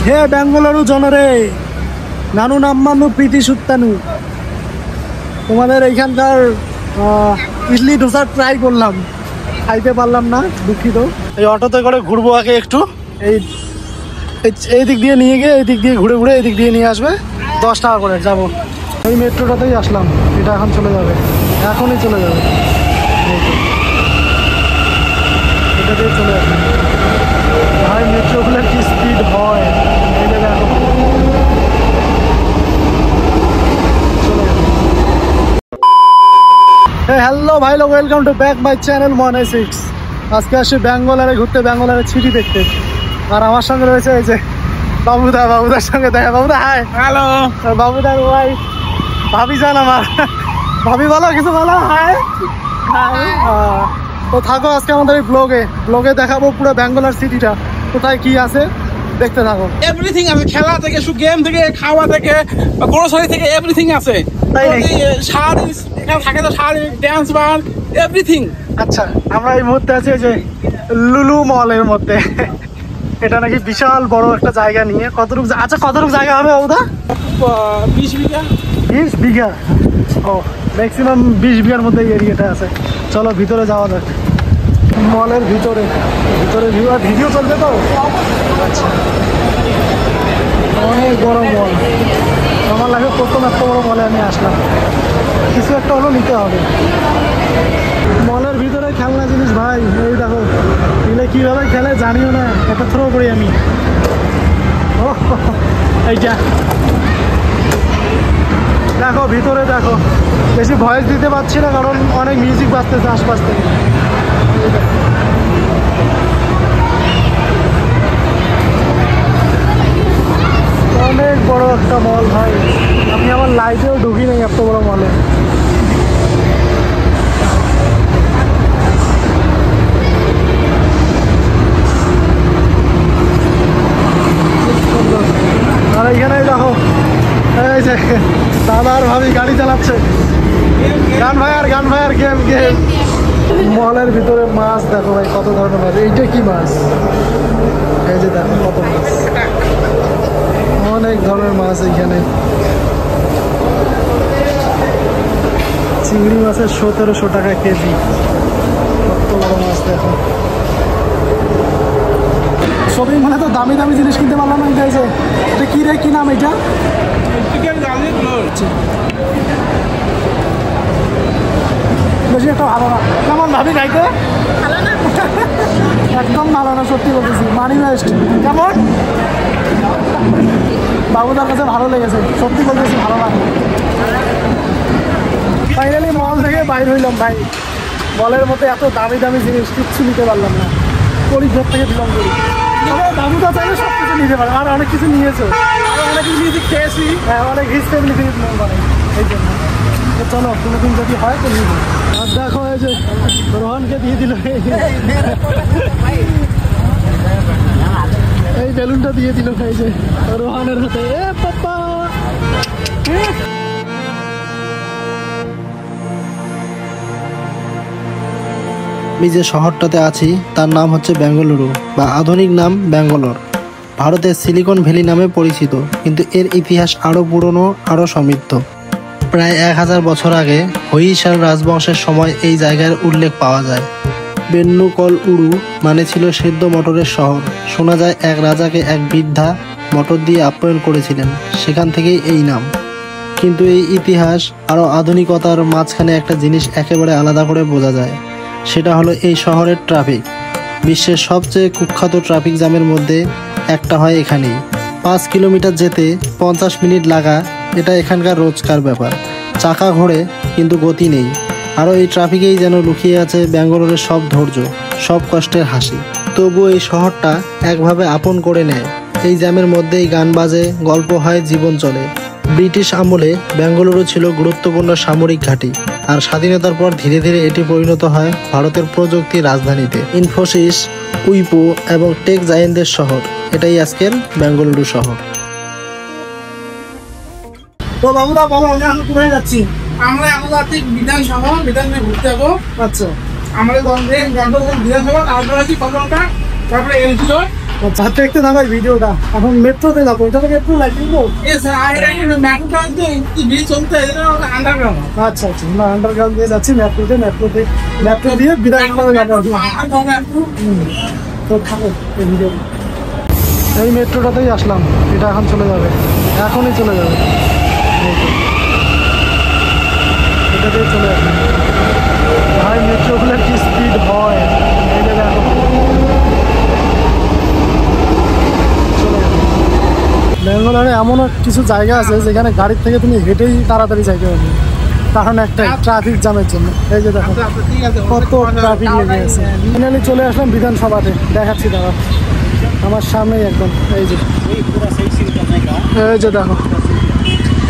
হে বেঙ্গালুরু জনরে, নানু নাম্মানু প্রীতি সুত্তানু। তোমাদের এইখানকার ইডলি ডোসা ট্রাই করলাম, খাইতে পারলাম না, দুঃখিত। এই অটোতে করে ঘুরবো আগে একটু, এই দিক দিয়ে নিয়ে গিয়ে এই দিক দিয়ে ঘুরে ঘুরে এই দিক দিয়ে নিয়ে আসবে। 10 টাকা করে যাবো। এই মেট্রোটাতেই আসলাম, এটা এখন চলে যাবে, এখনই চলে যাবে। এটা দিয়ে চলে আসবে ভাই। মেট্রোগুলোর কি স্পিড হয় এটা দেখো। হ্যালো ভাই লোক, welcome to back my channel মনে6। আজকে আসি ব্যাঙ্গালোরে ঘুরতে, ব্যাঙ্গালোরের সিটি দেখতে। আর আমার সঙ্গে রয়েছে এই যে বাবুদা, বাবুদার সঙ্গে দেখা। বাবুদা হাই। হ্যালো। বাবুদার ওয়াই ভাবি যান আমার। ভাবি বলো, কিছু বলো। হাই। তো থাকো আজকে আমাদের এই ব্লগে দেখাবো পুরো ব্যাঙ্গালোর সিটিটা কোথায় কি আছে, দেখতে থাকো। এভরিথিং আছে, খেলা থেকে গেম থেকে খাওয়া থেকে গ্রোসারি থেকে এভরিথিং আছে। শাড়ি এখানে থাকে, তো শাড়ি, ড্যান্স বার, এভরিথিং। আচ্ছা, আমরা এই মুহূর্তে আছি যে লুলু মলের মধ্যে। এটা নাকি বিশাল বড় একটা জায়গা নিয়ে। কতটুকু জায়গা হবে বাবুদা? 20 বিঘা। 20 বিঘা? ও, ম্যাক্সিমাম 20 বিঘার মধ্যে এই এরিয়াটা আছে। চলো ভিতরে যাওয়া যাক। মলের ভিতরে ভিডিও চলবে তো। আচ্ছা, অনেক বড় মল। আমার লাগে প্রথম এত বড় মলে আমি আসলাম, কিছু একটা হলো নিতে হবে। মলের ভিতরে খেলনা জিনিস ভাই, এই দেখো। এগুলো কীভাবে খেলে জানিও না, একটা থ্রো করি আমি। ও এইটা দেখো, ভিতরে দেখো। বেশি ভয়েস দিতে পারছি না কারণ অনেক মিউজিক বাজতেছে আশপাশ থেকে। অনেক বড় একটা মল ভাই, আমি আমার লাইফেও ঢুকি নাই এত বড় মলে। আর এইখানে দেখো, এই যে দাদা আর ভাবি গাড়ি চালাচ্ছে। গান ভাই আর গেম। মলের ভিতরে মাছ দেখো ভাই, কত ধরনের মাছ। এইটা কি মাছ? এই যে দেখো কত মাছ, অনেক ধরনের মাছ এইখানে। চিংড়ি মাছের 1700 টাকা কেজি, কত বড় মাছ দেখো। শপিং মলে তো দামি দামি জিনিস কিনতে পারলাম না। এটা কি রে, কি নাম এটা? বেশি একটা ভালো না। কেমন ভাবি খাইতে? একদম ভালো না, সত্যি বলতেছি। মানি ওয়েস্ট। কেমন? বাবুদার কাছে ভালো লেগেছে, সত্যি বলতেছি ভালো না। ফাইনালি মল থেকে বাইর হইলাম ভাই। মলের মধ্যে এত দামি দামি জিনিস কিচ্ছু নিতে পারলাম না। পরিঘর থেকে বিলং করি। বাবুদা চাইলে সব কিছু নিতে পারে, আর অনেক কিছু নিয়েছে। অনেক কিছু নিয়েছি, খেয়েছি। হ্যাঁ, অনেক হিস্টেবলি মানে এই জন্য। চলো কোনোদিন যদি হয় তো নিব। আর দেখো এই যে রোহনকে দিয়ে দিল, এই বেলুনটা দিয়ে দিল এই যে রোহনের হাতে। এ পাপা, আমি যে শহরটাতে আছি তার নাম হচ্ছে বেঙ্গালুরু, বা আধুনিক নাম ব্যাঙ্গালোর। ভারতের সিলিকন ভ্যালি নামে পরিচিত, কিন্তু এর ইতিহাস আরও পুরনো, আরও সমৃদ্ধ। প্রায় 1000 বছর আগে হৈসল রাজবংশের সময় এই জায়গার উল্লেখ পাওয়া যায়। বেন্নুকল উড়ু মানে ছিল সেদ্ধ মটরের শহর। শোনা যায় এক রাজাকে এক বৃদ্ধা মটর দিয়ে আপ্যায়ন করেছিলেন, সেখান থেকেই এই নাম। কিন্তু এই ইতিহাস আরও আধুনিকতার মাঝখানে একটা জিনিস একেবারে আলাদা করে বোঝা যায়, সেটা হলো এই শহরের ট্রাফিক। বিশ্বের সবচেয়ে কুখ্যাত ট্রাফিক জ্যামের মধ্যে একটা হয় এখানেই। 5 কিলোমিটার যেতে 50 মিনিট লাগা, এটা এখানকার রোজকার ব্যাপার। চাকা ঘোরে কিন্তু গতি নেই। আরও এই ট্রাফিকেই যেন লুকিয়ে আছে ব্যাঙ্গালোরের সব ধৈর্য, সব কষ্টের হাসি। তবুও এই শহরটা একভাবে আপন করে নেয়। এই জ্যামের মধ্যেই গান বাজে, গল্প হয়, জীবন চলে। ব্রিটিশ আমলে বেঙ্গালুরু ছিল গুরুত্বপূর্ণ সামরিক ঘাঁটি, আর স্বাধীনতার পর ধীরে ধীরে এটি পরিণত হয় ভারতের প্রযুক্তির রাজধানীতে। ইনফোসিস, উইপো এবং টেক জায়েন্টদের শহর। এটাই আজকের বেঙ্গালুরু শহর। তো বাবুদা বলো, আমরা এখন কোথায় যাচ্ছি? আমরা এখন যাচ্ছি বিধানসভা ঘুরতে যাবো। আচ্ছা, আমাদের বিধানসভা, তারপরে আছি কলকাতা, তারপরে এলজি রোড, আচ্ছা দেখতে থাকো ভিডিওটা। এখন মেট্রোতে যাবো, এটা তো মেট্রো লাইন কিন্তু। আচ্ছা আচ্ছা, না আন্ডারগ্রাউন্ড দিয়ে যাচ্ছি মেট্রো দিয়ে বিধানসভা যাবো। তো থাকো এই ভিডিও। এই মেট্রোটাতেই আসলাম, এটা এখন চলে যাবে, এখনই চলে যাবে। এটা দিয়ে চলে আসলাম। ভাই মেট্রোগুলোর কি স্পিড হয়, এই যে দেখো। ব্যাঙ্গালোরে এমন কিছু জায়গা আছে যেখানে গাড়ির থেকে তুমি হেঁটেই তাড়াতাড়ি যাইতে পারবে, কারণ একটা ট্রাফিক জ্যামের জন্য। এই যে দেখো কত ট্রাফিক লেগে আছে। ফাইনালি চলে আসলাম বিধানসভাতে, দেখাচ্ছি দাঁড়া আমার সামনেই একদম। এই যে দেখো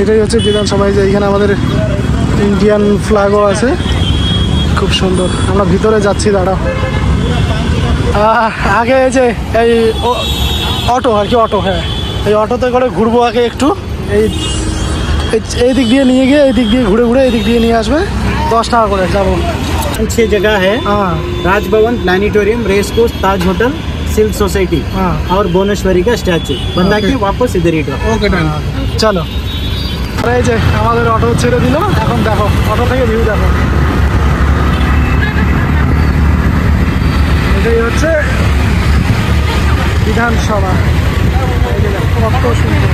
এটাই হচ্ছে বিধানসভা। এই যে এইখানে আমাদের ইন্ডিয়ান ফ্ল্যাগও আছে, খুব সুন্দর। আমরা ভিতরে যাচ্ছি, দাঁড়াও। আগে এই যে এই অটো আর কি, অটো, হ্যাঁ এই অটোতে করে ঘুরবো আগে একটু। এই দিক দিয়ে নিয়ে গিয়ে এই দিক দিয়ে ঘুরে ঘুরে এই দিক দিয়ে নিয়ে আসবে, 10 টাকা করে যাবো। 6 जगह है। हाँ, राजभवन, प्लानिटोरियम, रेस कोर्स, ताज होटल, सिल्क सोसाइटी हाँ। और भुवनेश्वरी का स्टैचू। बंदा के वापस इधर ही ड्रॉप। ওকে ডান। চলো। আর এই যে আমাদের অটো ছেড়ে দিল, এখন দেখো অটো থেকে ভিউ দেখো। এটাই হচ্ছে বিধানসভা। এই যে দেখো কত সুন্দর।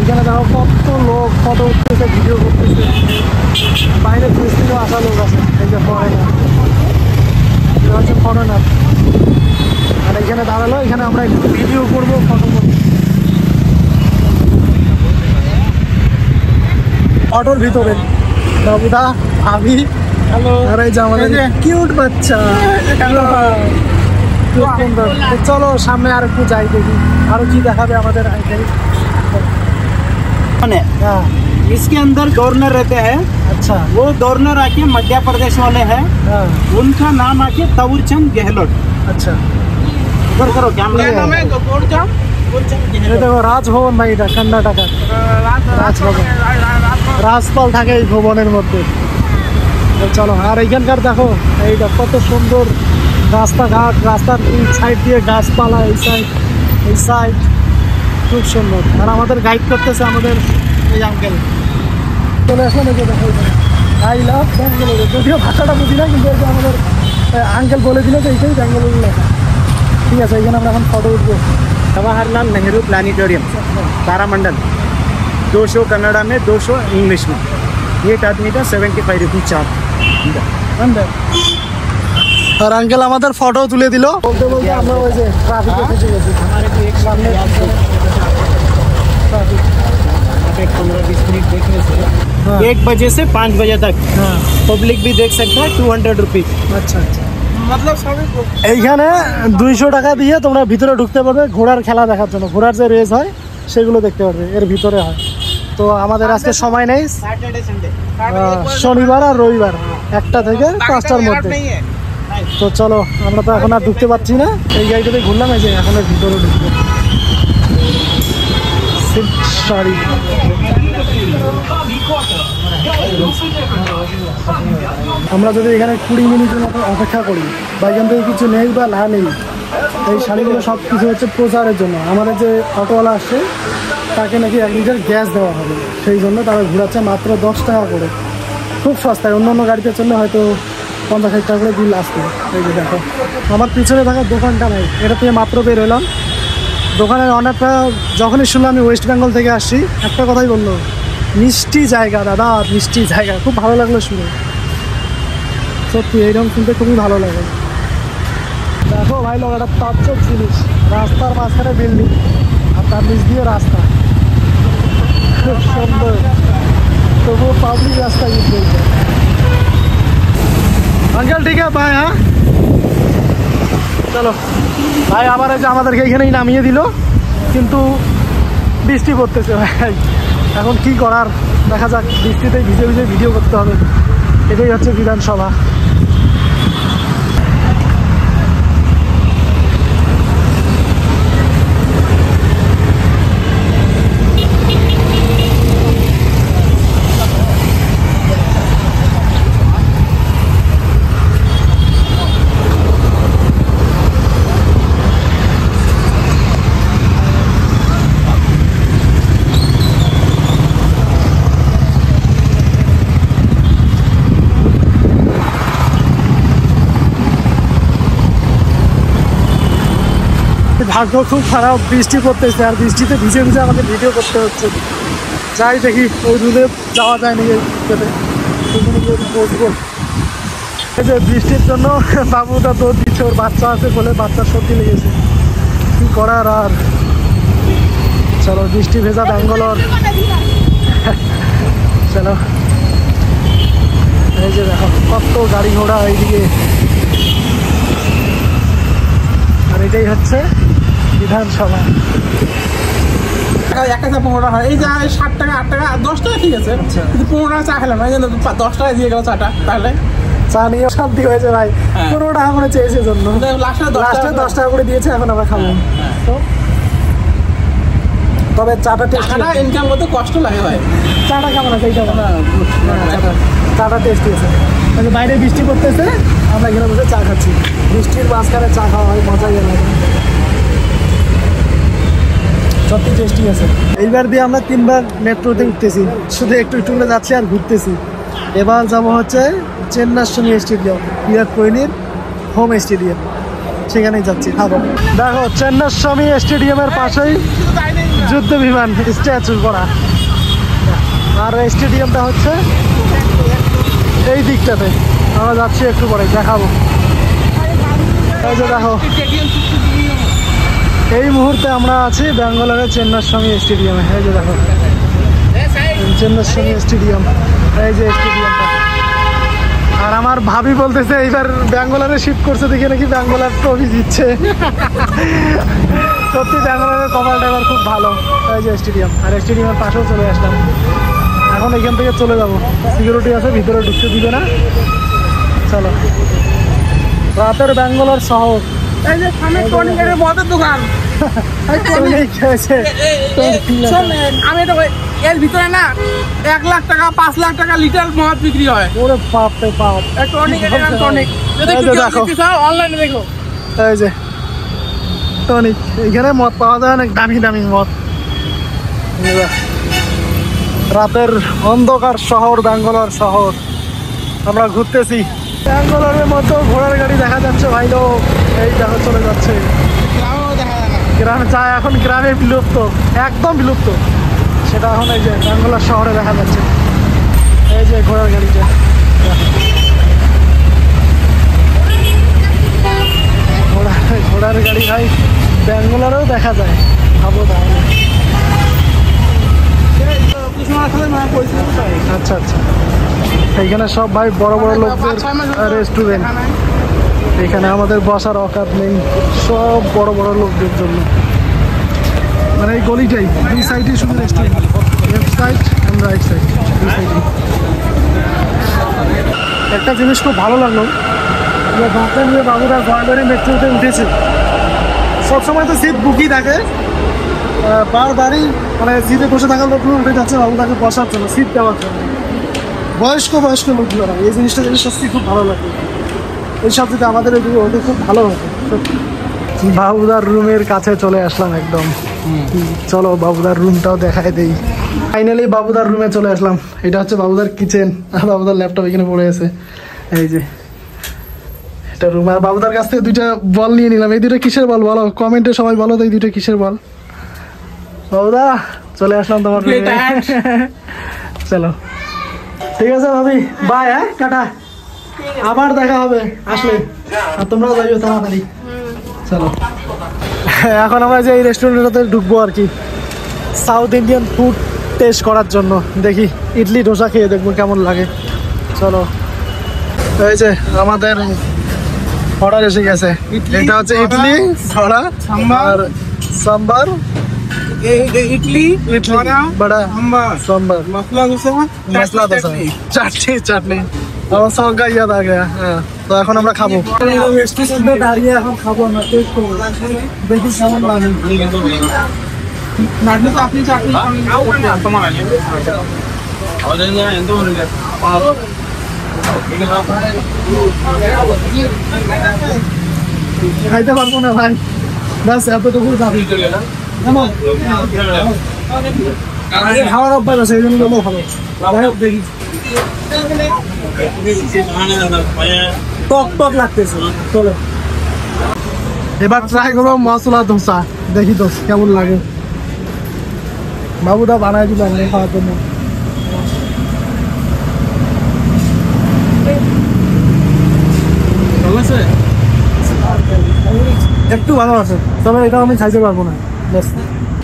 এখানে দেখো কত লোক ফটো উঠতেছে, ভিডিও করতেছে। বাইরে দেশ থেকেও আসা লোক আছে। এই যে ফরেনার, এটা হচ্ছে ফরেনার। আর এখানে দাঁড়ালো, এখানে আমরা একটু ভিডিও করবো, ফটো করবো। অটোর ভিতরে বাবুদা, ভাবি, হ্যালো। আর এই যে আমাদের কিউট বাচ্চা। খুব সুন্দর। তো চলো সামনে আর একটু যাই, দেখি আরো কি দেখাবে আমাদের আঙ্কেল। हाँ, इसके अंदर गवर्नर रहते हैं। अच्छा, वो गवर्नर आके मध्य प्रदेश वाले हैं, हाँ, उनका नाम आके तवरचंद गहलोत। अच्छा। ऊपर करो कैमरा। ये নামে গোরজাম तवरचंद এটা गहलोत। দেখো রাজভবন না, এটা কর্ণাটকার রাজভবন। রাজপাল থাকে এই ভবনের মধ্যে। তো চলো, আর এইখানকার দেখো এইটা কত সুন্দর রাস্তাঘাট, রাস্তার এই সাইড দিয়ে গাছপালা, এই সাইড খুব সুন্দর। আর আমাদের গাইড করতেছে আমাদের এই আঙ্কেল। চলে আসলাম, এই যে দেখো আই লাভ ব্যাঙ্গালোর। যদিও ভাষাটা বুঝি না, কিন্তু এই যে আমাদের আঙ্কেল বলে দিল যে এইটাই ব্যাঙ্গালোর লেখা। ঠিক আছে, এইখানে আমরা এখন ফটো উঠবো। जवाहरलाल नेहरू प्लानिटोरियम, तारामंडल। 2 शो कन्नड़ा में, 2 शो इंग्लिश में। एक आदमी का 75 रुपीज चार्ज। আর আঙ্কেল আমাদের ফটো তুলে দিল। বলতে বলতে আমরা ওই যে ট্রাফিকে ফেসে গেছি। हमारे को एक सामने ट्रैफिक। 15-20 मिनट देखने से हाँ। 1 बजे से 5 बजे तक হ্যাঁ, पब्लिक भी देख सकता है। 200 रुपीज। আচ্ছা আচ্ছা। মতলব সবই এইখানে 200 টাকা দিয়ে তোমরা ভিতরে ঢুকতে পারবে ঘোড়ার খেলা দেখার জন্য। ঘোড়ার যে রেস হয় সেগুলো দেখতে পারবে, এর ভিতরে হয়। তো আমাদের আজকে সময় নেই, सैटरडे संडे। শনিবার আর রবিবার 1টা থেকে 5টার মধ্যে। তো চলো, আমরা তো এখন আর ঢুকতে পারছি না। এই গাড়িটাতে ঘুরলাম, এই যে এখন এর ভিতরে ঢুকবো। সিল্ক শাড়ি। আমরা যদি এখানে 20 মিনিটের মতো অপেক্ষা করি, বা এখান থেকে কিছু নেই বা না নেই, এই শাড়িগুলো সব কিছু হচ্ছে প্রচারের জন্য। আমাদের যে অটোওয়ালা আসছে তাকে নাকি 1 লিটার গ্যাস দেওয়া হবে, সেই জন্য তারা ঘোরাচ্ছে মাত্র 10 টাকা করে। খুব সস্তায়। অন্য অন্য গাড়িতে চললে হয়তো 50-60 টাকা করে বিল আসতো। এই যে দেখো আমার পিছনে থাকা দোকানটা নাই, এটা থেকে মাত্র বের হলাম। দোকানের অনেকটা যখনই শুনলাম আমি ওয়েস্ট বেঙ্গল থেকে আসছি, একটা কথাই বললো, মিষ্টি জায়গা দাদা, মিষ্টি জায়গা। খুব ভালো লাগলো শুনে, সত্যি এইরকম শুনতে খুবই ভালো লাগে। দেখো ভাই লোক, একটা তাজ্জব জিনিস, রাস্তার মাঝখানে বিল্ডিং আর তার নিচ দিয়ে রাস্তা, খুব সুন্দর। তবুও পাবলিক রাস্তা ইউজ করছে। আঙ্কেল ঠিক আছে ভাই, হ্যাঁ চলো ভাই। আবার এই যে আমাদেরকে এইখানেই নামিয়ে দিল, কিন্তু বৃষ্টি পড়তেছে ভাই। এখন কি করার, দেখা যাক। বৃষ্টিতে ভিজে ভিজে ভিডিও করতে হবে। এটাই হচ্ছে বিধানসভা। ভাগ্য খুব খারাপ, বৃষ্টি পড়তেছে আর বৃষ্টিতে ভিজে ভিজে আমাকে ভিডিও করতে হচ্ছে। যাই দেখি ওই রুলে যাওয়া যায় নাকি বসবো। এই যে বৃষ্টির জন্য বাবুটা দৌড় দিচ্ছে, ওর বাচ্চা আছে বলে বাচ্চার সর্দি লেগেছে, কি করার আর। চলো বৃষ্টি ভেজা ব্যাঙ্গালোর, চলো। এই যে দেখো কত গাড়ি ঘোড়া এইদিকে, আর এটাই হচ্ছে বিধানসভা। একটা চা 15 টাকা হয়, এই যে 7 টাকা 8 টাকা 10 টাকা ঠিক আছে, কিন্তু 15 টাকা চা খেলাম না, এই জন্য 10 টাকা দিয়ে গেল চাটা। তাহলে চা নিয়ে শান্তি হয়েছে ভাই, 15 টাকা করে চেয়েছে জন্য, লাস্টে 10 টাকা করে দিয়েছে, এখন আবার খাবো। তো তবে চাটা ইনকাম করতে কষ্ট লাগে ভাই। চাটা কেমন আছে? এইটা চাটা টেস্টি আছে। বাইরে বৃষ্টি পড়তেছে, আমরা এখানে বসে চা খাচ্ছি, বৃষ্টির মাঝখানে চা খাওয়া হয়, মজাই লাগে, সত্যি টেস্টি আছে। এইবার দিয়ে আমরা 3বার মেট্রোতে উঠতেছি, শুধু একটু একটু করে যাচ্ছি আর ঘুরতেছি। এবার যাবো হচ্ছে চেন্নাস্বামী স্টেডিয়াম, বিরাট কোহলির হোম স্টেডিয়াম, সেখানেই যাচ্ছি। খাবো। দেখো চেন্নাস্বামী স্টেডিয়ামের পাশেই যুদ্ধ বিমান স্ট্যাচু করা, আর স্টেডিয়ামটা হচ্ছে এই দিকটাতে। আমরা যাচ্ছি একটু পরে, দেখাবো। এই যে দেখো এই মুহূর্তে আমরা আছি ব্যাঙ্গালোরের চেন্নাস্বামী স্টেডিয়ামে। এই যে দেখো চেন্নাস্বামী স্টেডিয়াম, এই যে স্টেডিয়ামটা। আর আমার ভাবি বলতেছে এইবার ব্যাঙ্গালোরে শিফট করছে দেখে নাকি ব্যাঙ্গালোর ট্রফি জিতছে। সত্যি ব্যাঙ্গালোরের কপালটা এবার খুব ভালো। এই যে স্টেডিয়াম, আর স্টেডিয়ামের পাশেও চলে আসলাম। এখন এখান থেকে চলে যাব, সিকিউরিটি আছে, ভিতরে ঢুকতে দিবে না। চলো, রাতের ব্যাঙ্গালোর শহর। এই যে সামনে টনিকের মদের দোকান, আমি তো এর ভিতরে না 1 লাখ টাকা 5 লাখ টাকা লিটার মদ বিক্রি হয়। ওরে বাপ রে বাপ, টনিক অনলাইনে দেখো। এই যে টনিক, এখানে মদ পাওয়া যায়, অনেক দামি দামি মদ। রাতের অন্ধকার শহর ব্যাঙ্গালোর শহর, আমরা ঘুরতেছি। ব্যাঙ্গালোরের মতো ঘোড়ার গাড়ি দেখা যাচ্ছে ভাই লোক, এই দেখো চলে যাচ্ছে। গ্রামে চা এখন গ্রামে বিলুপ্ত, একদম বিলুপ্ত, সেটা এখন এই যে ব্যাঙ্গালোর শহরে দেখা যাচ্ছে। এই যে ঘোড়ার গাড়িটা, ঘোড়ার গাড়ি ভাই ব্যাঙ্গালোরেও দেখা যায়, ভাবো তাহলে। আচ্ছা আচ্ছা, এইখানে সব ভাই বড় বড় লোকদের রেস্টুরেন্ট, এখানে আমাদের বসার অকাত নেই, সব বড় বড় লোকদের জন্য। মানে এই গলিটাই দুই সাইডে শুধু restaurant, left side and right side, দুই সাইডে। একটা জিনিস খুব ভালো লাগলো, যে বাচ্চা নিয়ে বাবুরা গড়গড়ে মেট্রোতে উঠেছে। সবসময় তো সিট বুকই থাকে, বারবারই মানে সিটে বসে থাকার লোকগুলো উঠে যাচ্ছে বাবুটাকে বসার জন্য, সিট দেওয়ার জন্য। বয়স্ক লোকগুলো, এই জিনিসটা সত্যি খুব ভালো লাগে। এইসব যদি আমাদের এদিকে হতে খুব ভালো হতো। বাবুদার রুমের কাছে চলে আসলাম একদম। চলো বাবুদার রুমটাও দেখাই দেই। ফাইনালি বাবুদার রুমে চলে আসলাম। এটা হচ্ছে বাবুদার কিচেন, আর বাবুদার ল্যাপটপ এখানে পড়ে আছে। এই যে এটা রুম, আর বাবুদার কাছ থেকে 2টা বল নিয়ে নিলাম। এই 2টা কিসের বল বলো, কমেন্টে সবাই বলো তো, এই 2টা কিসের বল। বাবুদা চলে আসলাম তোমার রুমে। চলো ঠিক আছে ভাবি, বাই। হ্যাঁ টাটা, আবার দেখা হবে আসলে, আর তোমরাও যাইও তাড়াতাড়ি। চলো এখন আমরা যে এই রেস্টুরেন্টটাতে ঢুকবো আর কি, সাউথ ইন্ডিয়ান ফুড টেস্ট করার জন্য। দেখি ইডলি ডোসা খেয়ে দেখবো কেমন লাগে। চলো, এই যে আমাদের অর্ডার এসে গেছে। এটা হচ্ছে ইডলি, বড়া আর সাম্বার। ইডলি বড়া সাম্বার, মশলা দোসা, চাটনি। আমার সব গা ইয়াদ আ গয়া। তো এখন আমরা খাবো, দাঁড়িয়ে এখন খাবো, আমরা টেস্ট করবো, দেখি কেমন লাগে। খাইতে পারবো না ভাই, বাস এতটুকু যাবি। খাওয়ার অভ্যাস আছে, এই জন্য ভালো। দেখি টক টক লাগতেছে। চলো এবার ট্রাই করবো মশলা ধোসা, দেখি তো কেমন লাগে। বাবুদা বানায় দিল আমাকে খাওয়ার জন্য। ভালো আছে? একটু ভালো আছে, তবে এটা আমি খাইতে পারবো না।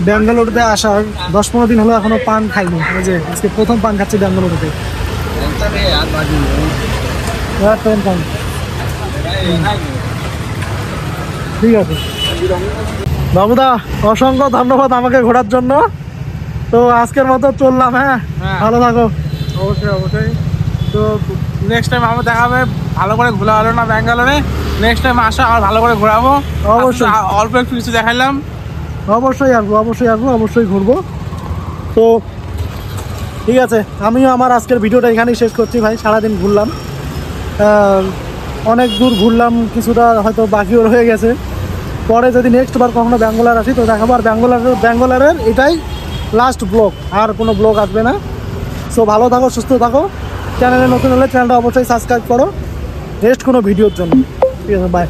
ব্যাঙ্গালোরতে আসার 10-15 দিন হলো এখনো পান খাইনি। এই যে আজকে প্রথম পান খাচ্ছি ব্যাঙ্গালোরতে। ঠিক আছে বাবুদা, অসংখ্য ধন্যবাদ আমাকে ঘোরার জন্য। তো আজকের মতো চললাম। হ্যাঁ, ভালো থাকো। অবশ্যই অবশ্যই। তো নেক্সট টাইম আমার দেখা হবে। ভালো করে ঘোরা হলো না ব্যাঙ্গালোরে, নেক্সট টাইম আসা আর ভালো করে ঘোরাবো। অবশ্যই। অল্প একটু কিছু দেখাইলাম। অবশ্যই আসবো, অবশ্যই আসবো, অবশ্যই ঘুরবো। তো ঠিক আছে, আমিও আমার আজকের ভিডিওটা এখানেই শেষ করছি ভাই। সারাদিন ঘুরলাম, অনেক দূর ঘুরলাম, কিছুটা হয়তো বাকিও রয়ে গেছে। পরে যদি নেক্সট বার কখনো ব্যাঙ্গালোর আসি তো দেখাবো। আর ব্যাঙ্গালোরের এটাই লাস্ট ব্লগ, আর কোনো ব্লগ আসবে না। সো ভালো থাকো, সুস্থ থাকো। চ্যানেলে নতুন হলে চ্যানেলটা অবশ্যই সাবস্ক্রাইব করো নেক্সট কোনো ভিডিওর জন্য। ঠিক আছে, বাই।